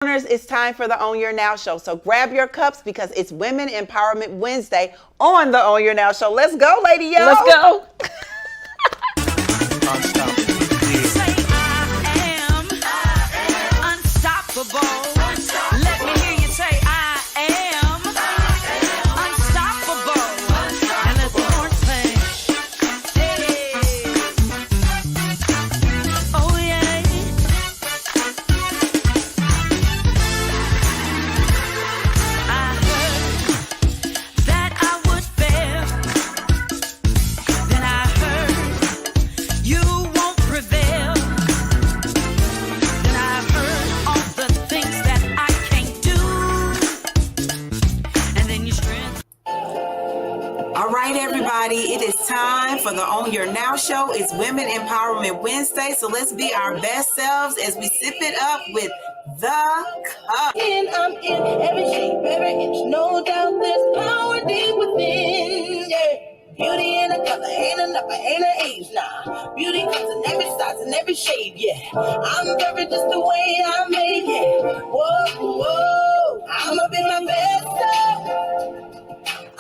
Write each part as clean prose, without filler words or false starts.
It's time for the Own Your Now show. So grab your cups because it's Women Empowerment Wednesday on the Own Your Now show. Let's go, lady, yo. Let's go. Say I am unstoppable. Let me hear you say I am unstoppable. And let's go play. Hey. Oh yeah. I heard that I would fail. Then I heard you won't prevail. Then I heard all the things that I can't do. And then you strength. All right, everybody, it is time for the Own Your Now show. It's Women Empowerment Wednesday, so let's be our best selves as we sip it up with the cup. I'm in every shape, every inch. No doubt there's power deep within. Yeah. Beauty and a color ain't enough, ain't an age, nah. Beauty comes in every size and every shade, yeah. I'm perfect just the way I'm made, yeah. Whoa, whoa, I'ma be my best self.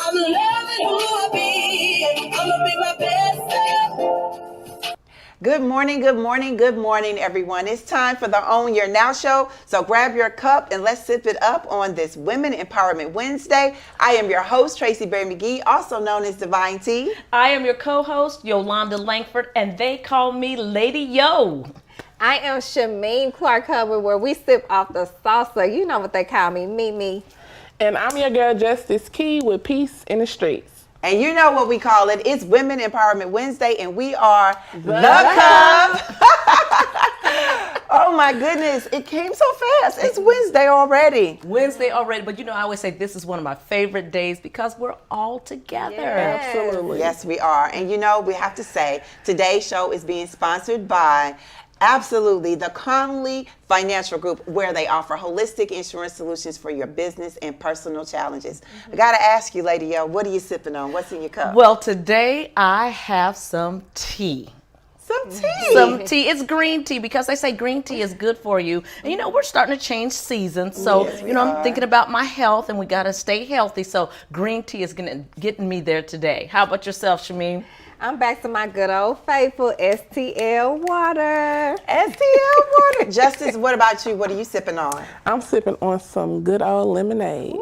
I'm loving who I be. I'ma be my best self. Good morning, good morning, good morning, everyone. It's time for the Own Your Now show. So grab your cup and let's sip it up on this Women Empowerment Wednesday. I am your host, Tracy Berry McGee, also known as Divine T. I am your co-host, Yolanda Langford, and they call me Lady Yo. I am Shameen Clark Hubbard, where we sip off the salsa. You know what they call me, Mimi. And I'm your girl, Justice Key, with Peace in the Streets. And you know what we call it. It's Women Empowerment Wednesday, and we are the Cup. Oh my goodness, it came so fast. It's Wednesday already. Wednesday already, but you know, I always say this is one of my favorite days because we're all together. Yes. Absolutely. Yes, we are. And you know, we have to say, today's show is being sponsored by absolutely the Conley Financial Group, where they offer holistic insurance solutions for your business and personal challenges. I got to ask you, Lady Yo, what are you sipping on? What's in your cup? Well, today I have some tea. Some tea. Some tea. It's green tea because they say green tea is good for you. And you know, we're starting to change seasons. So, Yes, we you know, are. I'm thinking about my health and we got to stay healthy. So green tea is getting me there today. How about yourself, Shameen? I'm back to my good old faithful STL water. STL water. Justice, what about you? What are you sipping on? I'm sipping on some good old lemonade.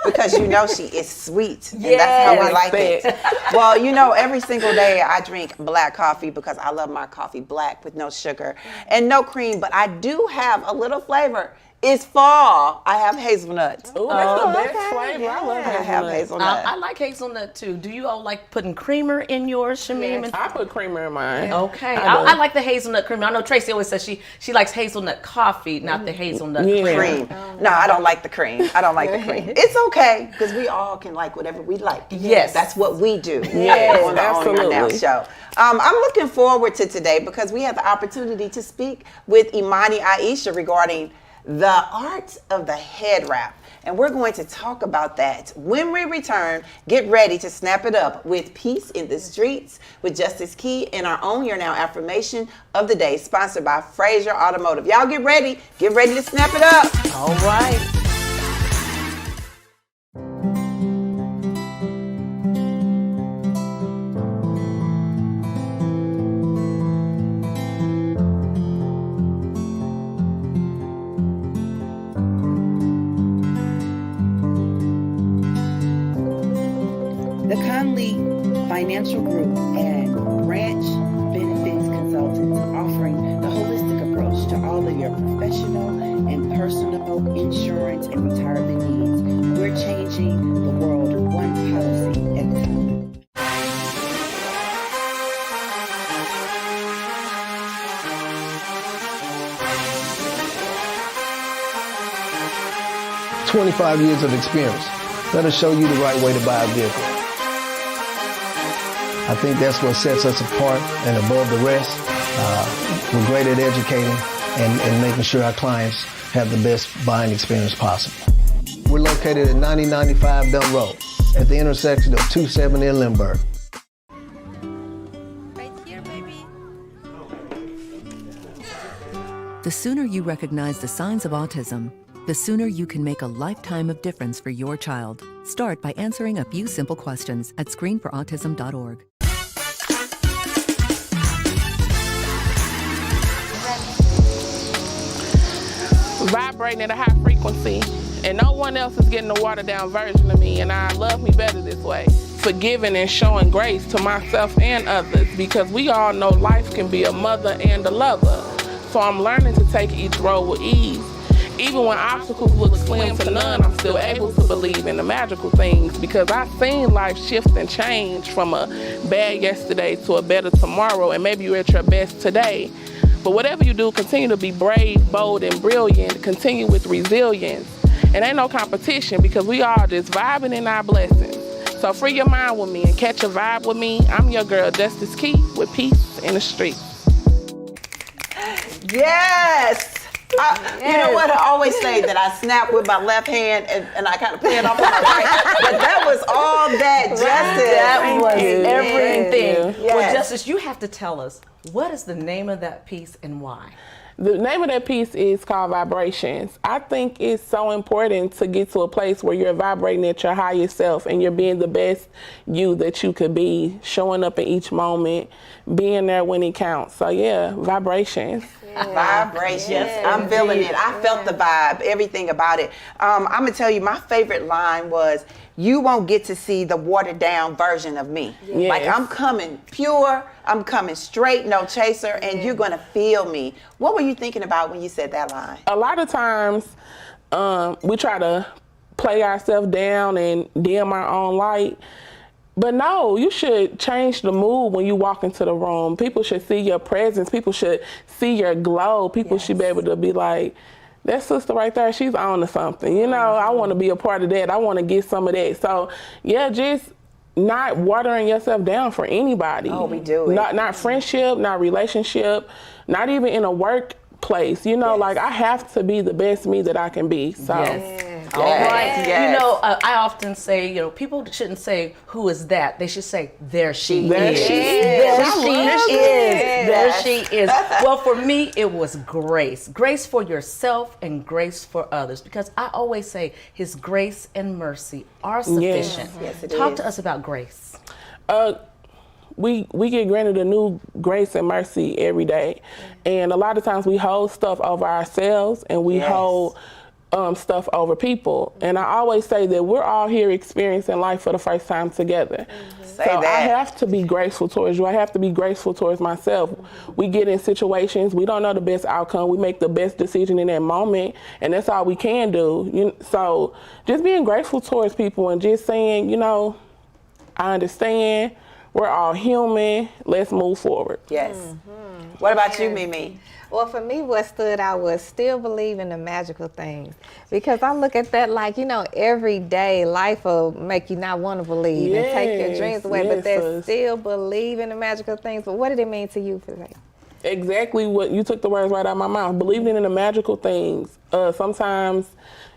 Because you know she is sweet. And that's how we Yes. like it. Well, you know, every single day I drink black coffee because I love my coffee black with no sugar and no cream. But I do have a little flavor. It's fall. I have hazelnuts. Ooh, that's the best okay. flavor. I love I have hazelnut. hazelnut. I like hazelnut too. Do you all like putting creamer in yours, Shameen? I put creamer in mine. Okay, I do. I like the hazelnut cream. I know Tracy always says she likes hazelnut coffee, not the hazelnut Yeah. cream. Cream. No, I don't like the cream. I don't like the cream. It's okay because we all can like whatever we like. Yes. That's what we do. Yes, on the Own Your Now absolutely. show. I'm looking forward to today because we have the opportunity to speak with Imani Aisha regarding the art of the head wrap. And we're going to talk about that. When we return, get ready to snap it up with Peace in the Streets with Justice Key and our Own Your Now affirmation of the day, sponsored by Fraser Automotive. Y'all get ready to snap it up. All right. The Conley Financial Group and Branch Benefits Consultants, offering the holistic approach to all of your professional and personal insurance and retirement needs. We're changing the world one policy at a time. 25 years of experience. Let us show you the right way to buy a vehicle. I think that's what sets us apart and above the rest. We're great at educating and making sure our clients have the best buying experience possible. We're located at 9095 Belt Road at the intersection of 270 and Lindbergh. Right here, baby. The sooner you recognize the signs of autism, the sooner you can make a lifetime of difference for your child. Start by answering a few simple questions at screenforautism.org. Vibrating at a high frequency, and no one else is getting a watered down version of me, and I love me better this way. Forgiving and showing grace to myself and others, because we all know life can be a mother and a lover. So I'm learning to take each role with ease. Even when obstacles look slim to none, I'm still able to believe in the magical things, because I've seen life shift and change from a bad yesterday to a better tomorrow, and maybe you're at your best today. But whatever you do, continue to be brave, bold, and brilliant. Continue with resilience. And ain't no competition, because we all just vibing in our blessings. So free your mind with me and catch a vibe with me. I'm your girl, Justice Key, with Peace in the Streets. Yes. You know what? I always say that I snap with my left hand and I kind of play it off with my right. But that was all that, Justice. That was everything. Yes. Well, Justice, you have to tell us, what is the name of that piece and why? The name of that piece is called Vibrations. I think it's so important to get to a place where you're vibrating at your highest self and you're being the best you that you could be, showing up in each moment, being there when it counts. So yeah, Vibrations. Vibrations. I'm feeling it. I felt the vibe, everything about it. I'm going to tell you, my favorite line was, you won't get to see the watered down version of me. Yes. Like, I'm coming pure, I'm coming straight, no chaser, and you're going to feel me. What were you thinking about when you said that line? A lot of times we try to play ourselves down and dim our own light. But no, you should change the mood when you walk into the room. People should see your presence. People should see your glow. People should be able to be like, that sister right there, she's on to something. You know, I want to be a part of that. I want to get some of that. So, yeah, just not watering yourself down for anybody. Oh, we do it. Not friendship, not relationship, not even in a workplace. You know, like, I have to be the best me that I can be. So. All right. You know, I often say, you know, people shouldn't say, who is that? They should say, there she is. There she is. There she is. Well, for me, it was grace. Grace for yourself and grace for others. Because I always say, his grace and mercy are sufficient. Yes, it Talk is. to us about grace. We get granted a new grace and mercy every day. And a lot of times we hold stuff over ourselves and we hold stuff over people. And I always say that we're all here experiencing life for the first time together. Say so that. I have to be graceful towards you. I have to be graceful towards myself. We get in situations, we don't know the best outcome. We make the best decision in that moment, and that's all we can do. So just being grateful towards people and just saying, you know, I understand, we're all human, let's move forward. Yes. What about you, Mimi? Well, for me, what stood out was still believe in the magical things. Because I look at that like, you know, every day life will make you not want to believe and take your dreams away, but they still believe in the magical things. But what did it mean to you for that? Exactly what you took the words right out of my mouth. Believing in the magical things. Sometimes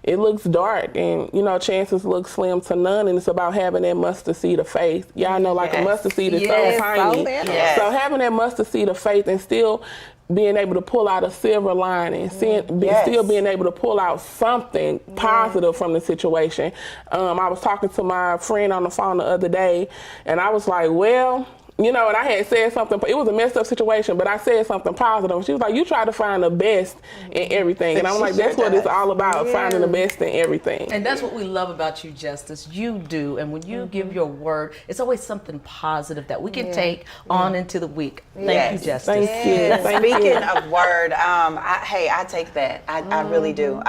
it looks dark and, you know, chances look slim to none, and it's about having that mustard seed of faith. Y'all know, like a mustard seed is so tiny. So having that mustard seed of faith and still being able to pull out a silver lining, still being able to pull out something positive from the situation. I was talking to my friend on the phone the other day, and I was like, well, you know, and I had said something, it was a messed up situation, but I said something positive. She was like, you try to find the best in everything. And I'm like, that's what it's all about, finding the best in everything. And that's what we love about you, Justice. You do. And when you give your word, it's always something positive that we can take on into the week. Thank you, Justice. Thank you. Speaking of word, I take that. I really do.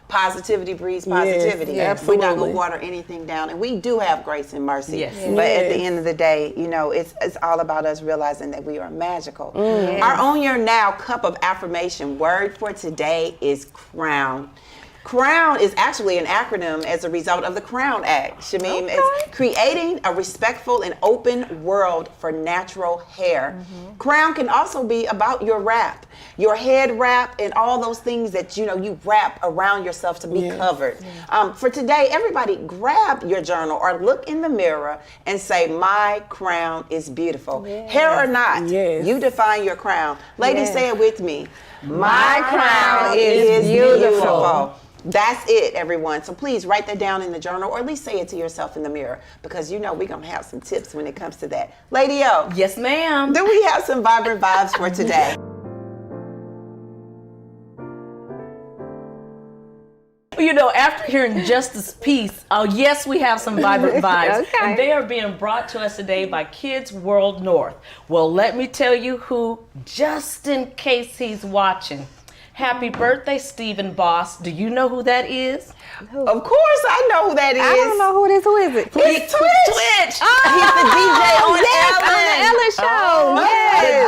Positivity breeds positivity. Yes, We're not absolutely. going to water anything down. And we do have grace and mercy. Yes. But at the end of the day, you know, it's all about us realizing that we are magical. Our Own Your Now cup of affirmation word for today is crown. Crown is actually an acronym as a result of the Crown Act. Shamim, it's creating a respectful and open world for natural hair. Crown can also be about your wrap, your head wrap, and all those things that you wrap around yourself to be covered. For today, everybody grab your journal or look in the mirror and say, my crown is beautiful. Hair or not, you define your crown. Ladies, say it with me. My crown is beautiful. That's it, everyone. So please write that down in the journal, or at least say it to yourself in the mirror, because we're going to have some tips when it comes to that. Lady O. Yes, ma'am. Do we have some vibrant vibes for today? After hearing Justice's piece, yes, we have some vibrant vibes. And they are being brought to us today by Kids World North. Well, let me tell you who, just in case he's watching. Happy birthday, Stephen Boss. Do you know who that is? Of course I know who that is. I don't know who it is. Who is it? He's Twitch. He's the DJ on Ellen. On the Ellen show.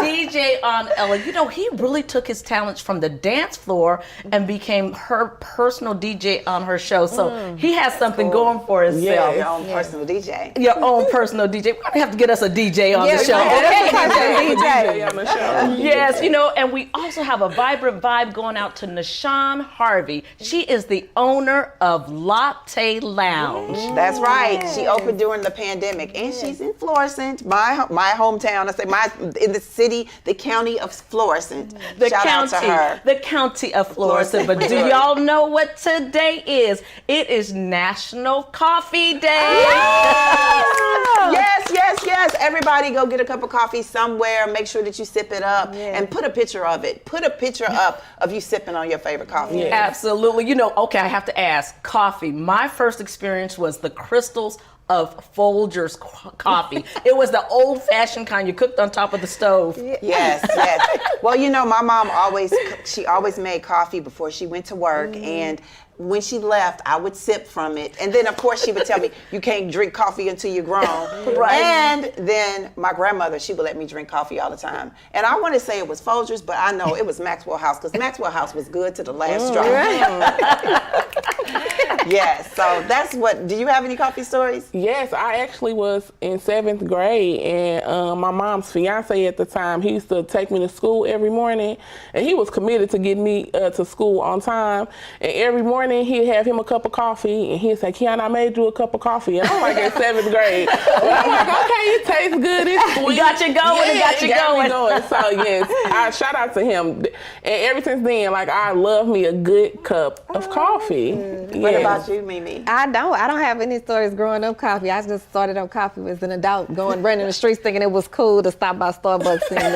The DJ on Ellen. He really took his talents from the dance floor and became her personal DJ on her show. So he has something going for himself. Your own personal DJ. Your own personal DJ. We're going to have to get us a DJ on the show. DJ on the show. Yes, and we also have a vibrant vibe going out to Nashawn Harvey. She is the owner of Latte Lounge. That's right. She opened during the pandemic, and she's in Florissant, my hometown. I say in the city, the county of Florissant. Shout out to her. The county of Florissant. But do y'all know what today is? It is National Coffee Day. Yes. Everybody go get a cup of coffee somewhere. Make sure that you sip it up and put a picture of it. Put a picture up of you sipping on your favorite coffee. Absolutely. Okay, I have to ask, coffee. My first experience was the crystals of Folgers coffee. It was the old-fashioned kind you cooked on top of the stove. Yes. Well, my mom always made coffee before she went to work, and when she left, I would sip from it. And then, of course, she would tell me, you can't drink coffee until you're grown. Right. And then my grandmother, she would let me drink coffee all the time. And I want to say it was Folgers, but I know it was Maxwell House, because Maxwell House was good to the last drop. Yes, so that's do you have any coffee stories? Yes, I actually was in 7th grade, and my mom's fiance at the time, he used to take me to school every morning, and he was committed to getting me to school on time. And every morning he'd have him a cup of coffee, and he'd say, Kiana, I made you a cup of coffee. And I'm like in 7th grade. But I'm like, okay, it tastes good, it's sweet. It got you going, it got you going. So yes, I shout out to him. And ever since then, I love me a good cup of coffee. What about you, Mimi? I don't have any stories growing up coffee. I just started on coffee as an adult, running the streets thinking it was cool to stop by Starbucks and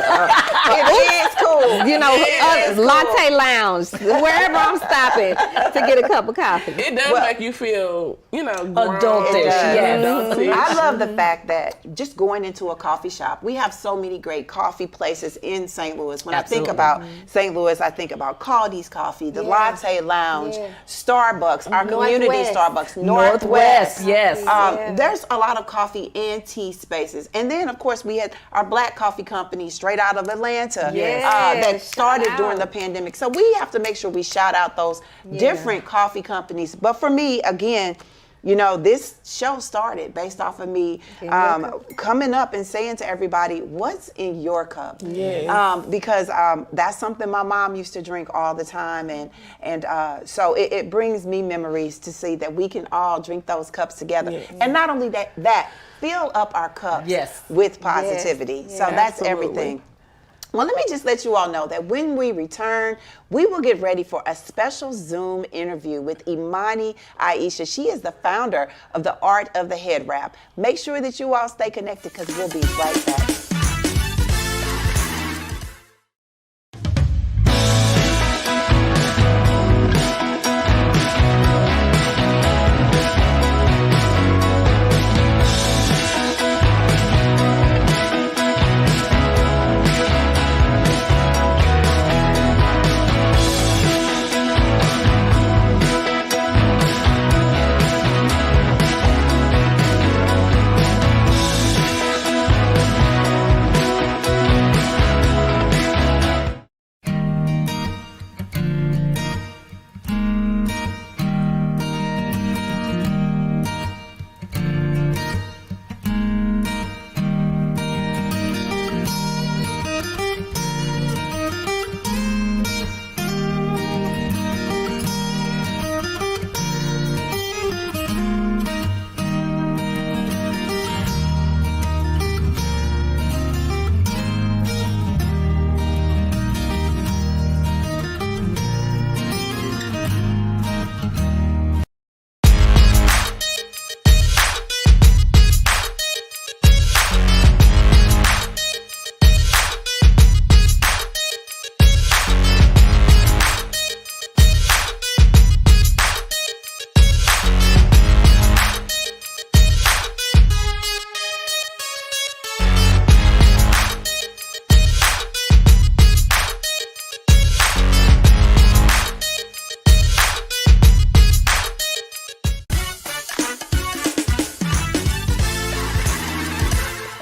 it is cool. Latte Lounge, wherever I'm stopping to get a cup of coffee. It does make you feel, adultish. Adultish. I love the fact that just going into a coffee shop, we have so many great coffee places in St. Louis. When I think about St. Louis, I think about Caldi's Coffee, the Latte Lounge, Starbucks, our community Starbucks, Northwest. Yes. There's a lot of coffee and tea spaces. And then, of course, we had our black coffee company straight out of Atlanta that started during the pandemic. So we have to make sure we shout out those different coffee companies. But for me, again, this show started based off of me coming up and saying to everybody, what's in your cup? Because that's something my mom used to drink all the time. And so it brings me memories to see that we can all drink those cups together. And not only that, fill up our cups with positivity. So that's everything. Well, let me just let you all know that when we return, we will get ready for a special Zoom interview with Imani Aisha. She is the founder of the Art of the Head Wrap. Make sure that you all stay connected, because we'll be right back.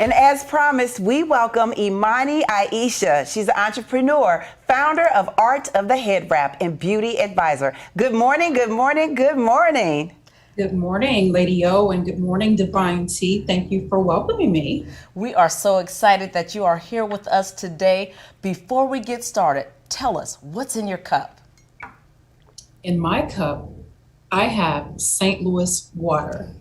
And as promised, we welcome Imani Aisha. She's an entrepreneur, founder of Art of the Head Wrap, and beauty advisor. Good morning, good morning, good morning. Good morning, Lady O, and good morning, Divine T. Thank you for welcoming me. We are so excited that you are here with us today. Before we get started, tell us what's in your cup. In my cup, I have St. Louis water.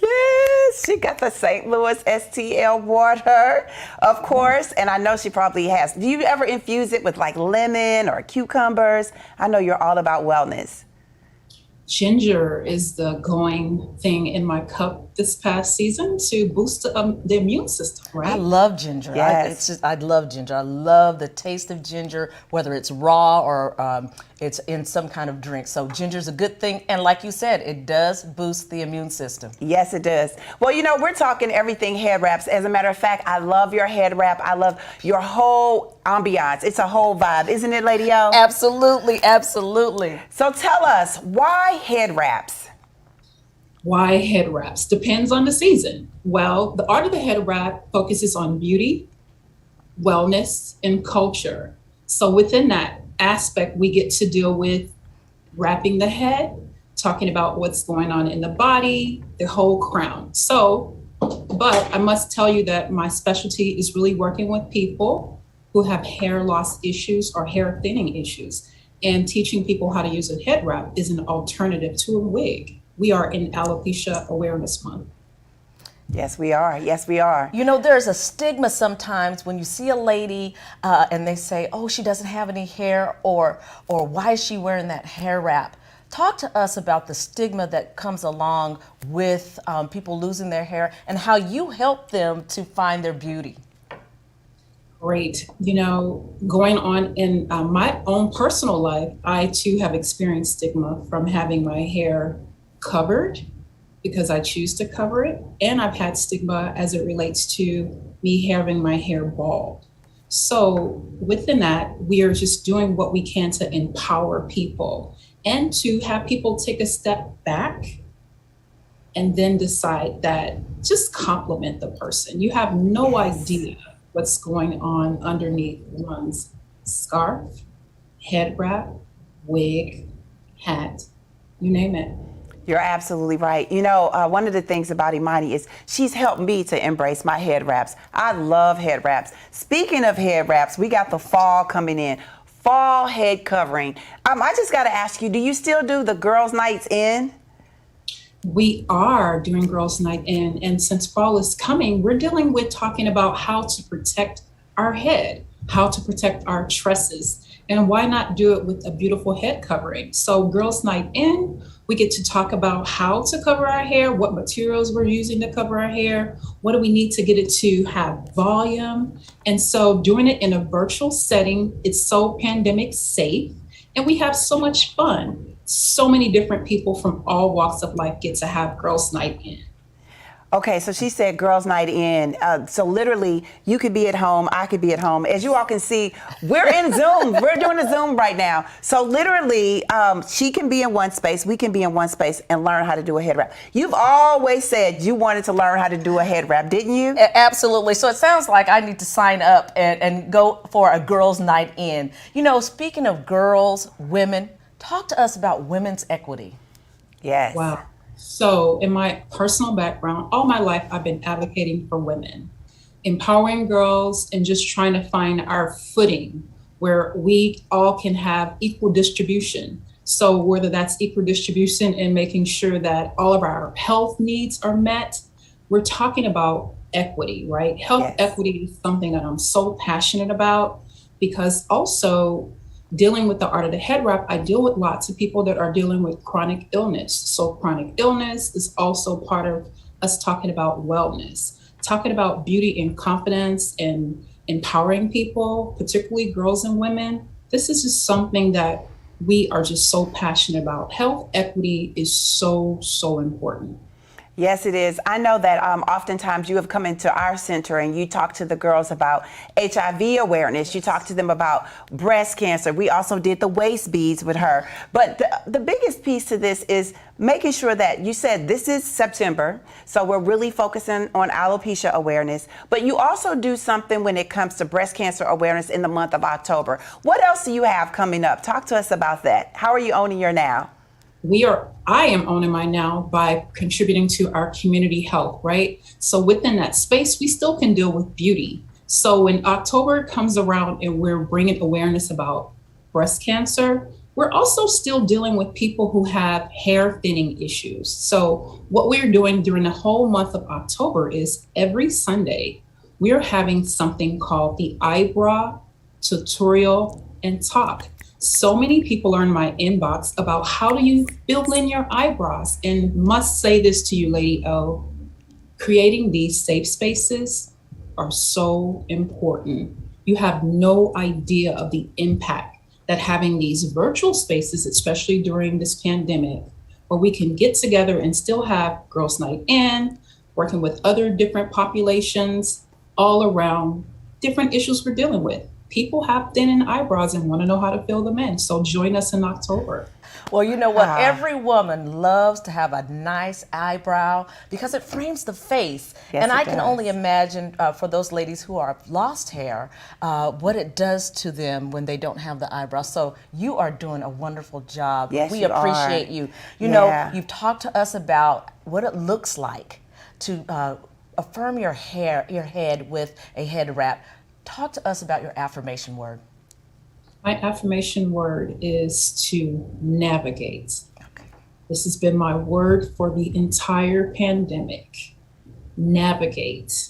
Yes, she got the St. Louis STL water, of course, and I know she probably has. Do you ever infuse it with like lemon or cucumbers? I know you're all about wellness. Ginger is the going thing in my cup this past season to boost the immune system, right? I love ginger. Yes. I love ginger. I love the taste of ginger, whether it's raw or it's in some kind of drink. So ginger's a good thing. And like you said, it does boost the immune system. Yes, it does. Well, you know, we're talking everything head wraps. As a matter of fact, I love your head wrap. I love your whole ambiance. It's a whole vibe, isn't it, Lady O? Absolutely, absolutely. So tell us, why head wraps? Why head wraps? Depends on the season. Well, the Art of the Head Wrap focuses on beauty, wellness, and culture. So within that aspect, we get to deal with wrapping the head, talking about what's going on in the body, the whole crown. So, but I must tell you that my specialty is really working with people who have hair loss issues or hair thinning issues. And teaching people how to use a head wrap is an alternative to a wig. We are in Alopecia Awareness Month. Yes, we are. Yes, we are. You know, there's a stigma sometimes when you see a lady and they say, oh, she doesn't have any hair, or why is she wearing that hair wrap? Talk to us about the stigma that comes along with people losing their hair and how you help them to find their beauty. Great. You know, going on in my own personal life, I too have experienced stigma from having my hair covered because I choose to cover it. And I've had stigma as it relates to me having my hair bald. So within that, we are just doing what we can to empower people and to have people take a step back and then decide that just compliment the person. You have no idea what's going on underneath one's scarf, head wrap, wig, hat, you name it. You're absolutely right. You know, one of the things about Imani is she's helped me to embrace my head wraps. I love head wraps. Speaking of head wraps, we got the fall coming in. Fall head covering. I just got to ask you, do you still do the girls' nights in? We are doing Girls Night In, and since fall is coming, we're dealing with talking about how to protect our head, how to protect our tresses, and why not do it with a beautiful head covering? So Girls Night In, we get to talk about how to cover our hair, what materials we're using to cover our hair, what do we need to get it to have volume. And so doing it in a virtual setting, it's so pandemic safe, and we have so much fun. So many different people from all walks of life get to have Girls Night In. Okay, so she said girls' night in. So literally, you could be at home, I could be at home. As you all can see, we're in Zoom. We're doing a Zoom right now. So literally, she can be in one space, we can be in one space and learn how to do a head wrap. You've always said you wanted to learn how to do a head wrap, didn't you? Absolutely. So it sounds like I need to sign up and go for a girls' night in. You know, speaking of girls, women, talk to us about women's equity. Yes. Wow. So in my personal background, all my life, I've been advocating for women, empowering girls and just trying to find our footing where we all can have equal distribution. So whether that's equal distribution in making sure that all of our health needs are met, we're talking about equity, right? Health equity is something that I'm so passionate about because also dealing with the Art of the Head Wrap, I deal with lots of people that are dealing with chronic illness. So chronic illness is also part of us talking about wellness, talking about beauty and confidence and empowering people, particularly girls and women. This is just something that we are just so passionate about. Health equity is so, so important. Yes, it is. I know that oftentimes you have come into our center and you talk to the girls about HIV awareness. You talk to them about breast cancer. We also did the waist beads with her. But the biggest piece to this is making sure that you said this is September, so we're really focusing on alopecia awareness. But you also do something when it comes to breast cancer awareness in the month of October. What else do you have coming up? Talk to us about that. How are you owning your now? I am owning my now by contributing to our community health, right? So within that space, we still can deal with beauty. So when October comes around and we're bringing awareness about breast cancer, we're also still dealing with people who have hair thinning issues. So what we're doing during the whole month of October is every Sunday, we're having something called the Eyebrow Tutorial and Talk. So many people are in my inbox about how do you fill in your eyebrows, and must say this to you, Lady O, creating these safe spaces are so important. You have no idea of the impact that having these virtual spaces, especially during this pandemic, where we can get together and still have girls' night in, working with other different populations all around different issues we're dealing with. People have thinning eyebrows and want to know how to fill them in. So join us in October. Well, you know what? Every woman loves to have a nice eyebrow because it frames the face. Yes, and I it can does. only imagine for those ladies who are lost hair, what it does to them when they don't have the eyebrow. So you are doing a wonderful job. Yes, we you appreciate are. you. You Yeah. know, you've talked to us about what it looks like to affirm your head with a head wrap. Talk to us about your affirmation word. My affirmation word is to navigate. Okay. This has been my word for the entire pandemic. Navigate.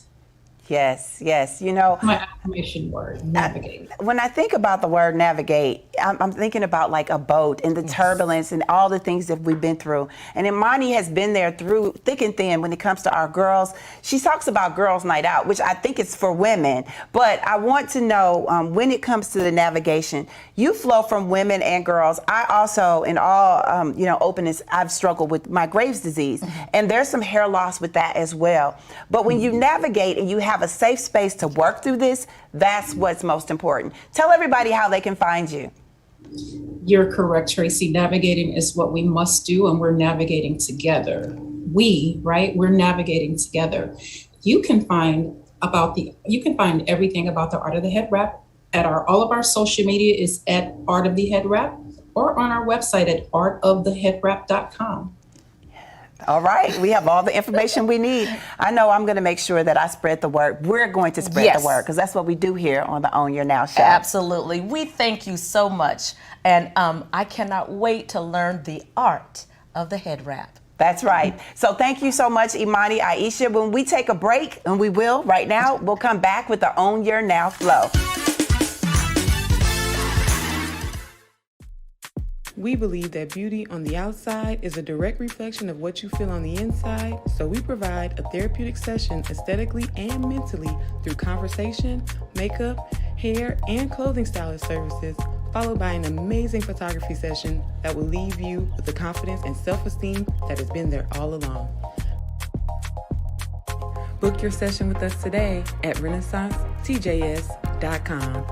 Yes, yes. You know, My affirmation word, navigate. when I think about the word navigate, I'm thinking about like a boat and the turbulence and all the things that we've been through. And Imani has been there through thick and thin when it comes to our girls. She talks about girls' night out, which I think is for women. But I want to know when it comes to the navigation, you flow from women and girls. I also, in all openness, I've struggled with my Graves' disease, and there's some hair loss with that as well. But when you navigate and you have a safe space to work through this, that's what's most important. Tell everybody how they can find you. You're correct, Tracy. Navigating is what we must do, and we're navigating together. We're navigating together. You can find everything about the Art of the Head Wrap at all of our social media is at Art of the Head Wrap, or on our website at artoftheheadwrap.com. All right, we have all the information we need. I know I'm going to make sure that I spread the word. We're going to spread the word because that's what we do here on the Own Your Now show. Absolutely. We thank you so much. And I cannot wait to learn the art of the head wrap. That's right. So thank you so much, Imani Aisha. When we take a break, and we will right now, we'll come back with the Own Your Now flow. We believe that beauty on the outside is a direct reflection of what you feel on the inside, so we provide a therapeutic session aesthetically and mentally through conversation, makeup, hair, and clothing stylist services, followed by an amazing photography session that will leave you with the confidence and self-esteem that has been there all along. Book your session with us today at renaissancetjs.com.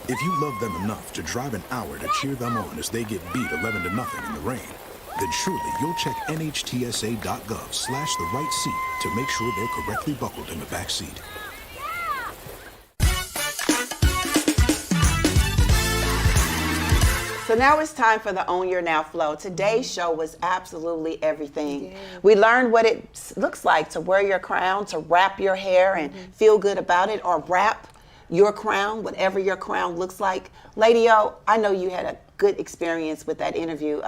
If you love them enough to drive an hour to cheer them on as they get beat 11-0 in the rain, then surely you'll check NHTSA.gov/the right seat to make sure they're correctly buckled in the back seat. So now it's time for the Own Your Now flow. Today's show was absolutely everything. Yeah. We learned what it looks like to wear your crown, to wrap your hair and feel good about it, or wrap your crown, whatever your crown looks like. Lady O, I know you had a good experience with that interview.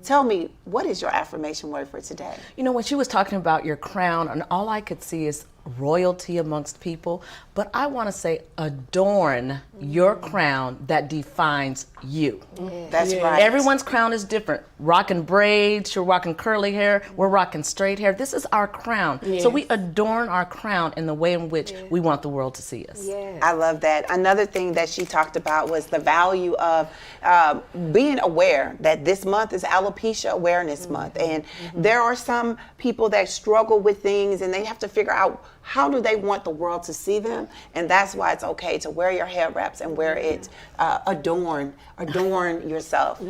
Tell me, what is your affirmation word for today? You know, when she was talking about your crown, and all I could see is royalty amongst people, but I want to say adorn your crown that defines you. That's right. Everyone's crown is different. Rocking braids, you're rocking curly hair, we're rocking straight hair. This is our crown. So we adorn our crown in the way in which we want the world to see us. I love that. Another thing that she talked about was the value of being aware that this month is Alopecia Awareness Month. And there are some people that struggle with things and they have to figure out how do they want the world to see them. And that's why it's okay to wear your hair wraps and wear it, adorn yourself.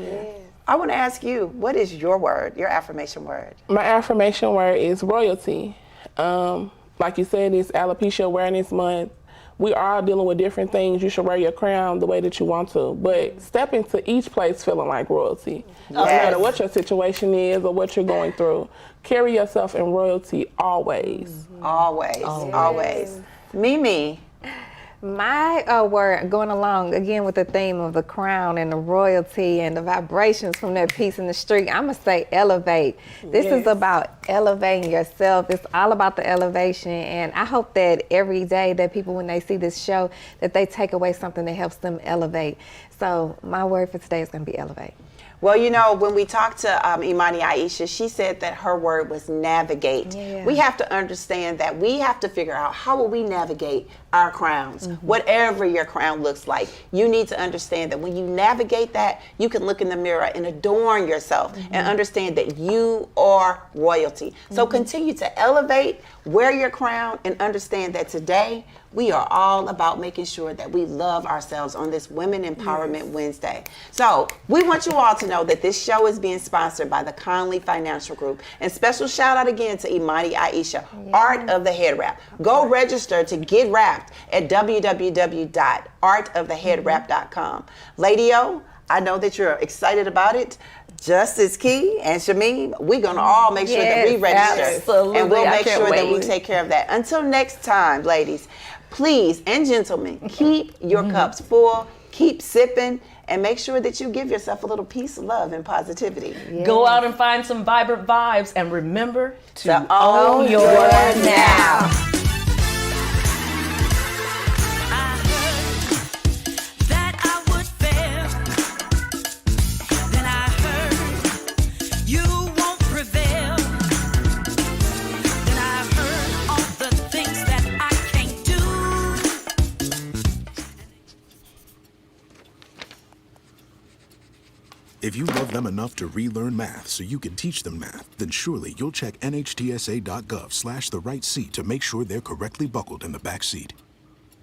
I want to ask you, what is your word, your affirmation word? My affirmation word is royalty. Like you said, it's Alopecia Awareness Month. We are all dealing with different things. You should wear your crown the way that you want to, but step into each place feeling like royalty. No matter what your situation is or what you're going through, carry yourself in royalty always. Always. Mimi. My word, going along again with the theme of the crown and the royalty and the vibrations from that piece in the street, I'm going to say elevate. This is about elevating yourself. It's all about the elevation. And I hope that every day that people, when they see this show, that they take away something that helps them elevate. So my word for today is going to be elevate. Well, you know, when we talked to Imani Aisha, she said that her word was navigate. We have to understand that we have to figure out how will we navigate our crowns, whatever your crown looks like. You need to understand that when you navigate that, you can look in the mirror and adorn yourself and understand that you are royalty. So continue to elevate, wear your crown, and understand that today we are all about making sure that we love ourselves on this Women Empowerment Wednesday. So we want you all to know that this show is being sponsored by the Conley Financial Group. And special shout out again to Imani Aisha, Art of the Head Wrap. Go register to get wrapped at www.artoftheheadwrap.com. Lady-O, I know that you're excited about it. Justice Key and Shamim, we're going to all make sure that we register. Absolutely. And we'll make sure that we take care of that. Until next time, ladies, please and gentlemen, keep your cups full, keep sipping, and make sure that you give yourself a little peace, love, and positivity. Go out and find some vibrant vibes and remember to own your now. If you love them enough to relearn math so you can teach them math, then surely you'll check nhtsa.gov/the right seat to make sure they're correctly buckled in the back seat.